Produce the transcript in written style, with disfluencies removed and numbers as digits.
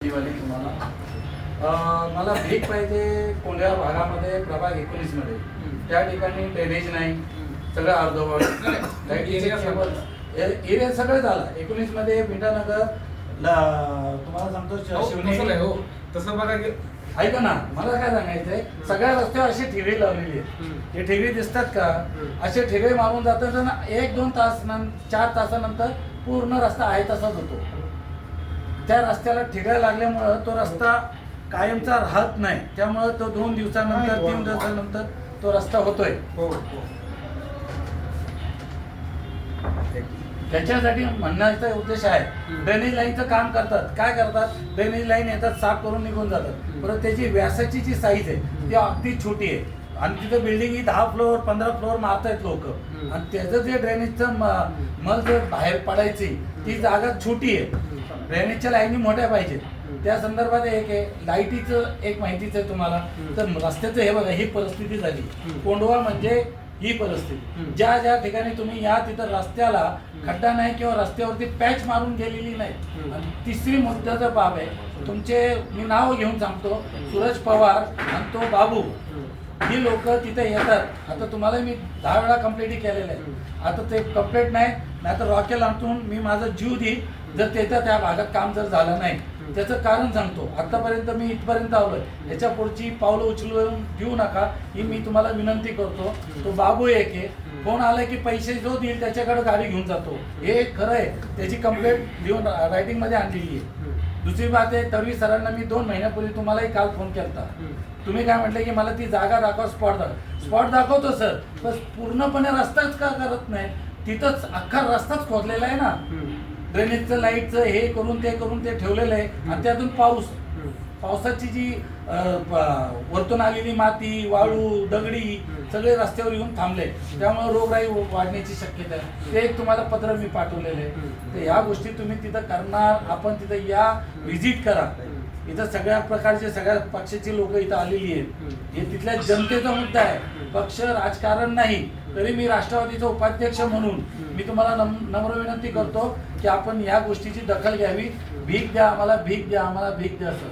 तुम्हाला मला भीक पाहिजे कोंढ्या भागामध्ये प्रभाग 19 मध्ये त्या ठिकाणी ड्रेनेज नाही, सगळं अर्धवट एरिया सगळं झालं 19 मध्ये भिंडानगर तुम्हाला सांगतो शिवनेरी हो तसं बघा की ऐका ना, मला काय सांगायचंय, सगळ्या रस्त्यावर अशी ठिगळी लावलेली आहे. हे ठिगळी दिसतात का? असे ठिगळे मारून जातात ना, 1-2 तास 4 तासानंतर पूर्ण रस्ता आहे तसाच होतो. त्या रस्त्याला ठिगळ्या लागल्यामुळं तो रस्ता कायमचा राहत नाही, त्यामुळं तो 2 दिवसानंतर 3 दिवसानंतर तो रस्ता होतोय. त्याच्यासाठी म्हणण्याचा उद्देश आहे, ड्रेनेज लाईनचं काम करतात. काय करतात? ड्रेनेज लाईन येतात, साफ करून निघून जातात, परत त्याची व्यासाची जी साईज आहे ती अगदी छोटी आहे आणि तिथं बिल्डिंग ही 10 फ्लोअर 15 फ्लोअर मारतायत लोक, आणि त्याचं जे ड्रेनेजचं मल जर बाहेर पडायची ती जागा छोटी आहे. ड्रेनेजच्या लाईनी मोठ्या पाहिजेत. त्या संदर्भात एक आहे, लाईटीचं एक माहितीच आहे तुम्हाला. तर रस्त्याचं हे बघा, ही परिस्थिती झाली. कोंढवा म्हणजे ही परिस्थिती. ज्या ज्या ठिकाणी तुम्ही या तिथं रस्त्याला खड्डा नाही किंवा रस्त्यावरती पॅच मारून गेलेली नाही. आणि तिसरी मुद्द्याचा बाब आहे, तुमचे मी नाव घेऊन सांगतो, सूरज पवार आणि तो बाबू, ही लोक तिथे येतात. आता तुम्हाला मी 10 वेळा कंप्लेंट केलेलं आहे. आता ते कंप्लेंट नाही तर रॉकेल आणून मी माझा जीव देईन जर त्याच्या त्या भागात काम जर झालं नाही. त्याचं कारण सांगतो, आतापर्यंत मी इथपर्यंत आलोय, याच्या पुढची पावलं उचलून घेऊ नका ही मी तुम्हाला विनंती करतो. तो बाबू एक आहे, फोन आला की पैसे जो देईल त्याच्याकडे गाडी घेऊन जातो, हे खरं आहे. त्याची कंप्लेंट लिहून रायटिंग मध्ये आणलेली आहे. दुसरी बात आहे, तर्वी सरांना मी 2 महिन्यापूर्वी तुम्हालाही काल फोन केला. तुम्ही काय म्हटले की मला ती जागा दाखवा, स्पॉट दाखवतो सर, पण पूर्णपणे रस्ताच का करत नाही? तिथंच अख्खा रस्ताच खोदलेला आहे ना, ड्रेनेजचं लाईटचं हे करून ते ठेवलेलं आहे. आणि त्यातून पावसाची जी वरतून आलेली माती, वाळू, दगडी सगळे रस्त्यावर येऊन थांबले, त्यामुळे रोगराई वाढण्याची शक्यता आहे. ते एक तुम्हाला पत्र मी पाठवलेलं आहे. तर ह्या गोष्टी तुम्ही तिथं करणार, आपण तिथं या, व्हिजिट करा. इथं सगळ्या प्रकारचे सगळ्या पक्षाची लोक इथं आलेली आहेत. हे तिथल्या जनतेचा मुद्दा आहे, पक्ष राजकारण नाही. तरी मी राष्ट्रवादीचा उपाध्यक्ष म्हणून मी तुम्हाला नम्र विनंती करतो की आपण या गोष्टीची दखल घ्यावी. भीक द्या आम्हाला, भीक द्या आम्हाला, भीक द्या सर.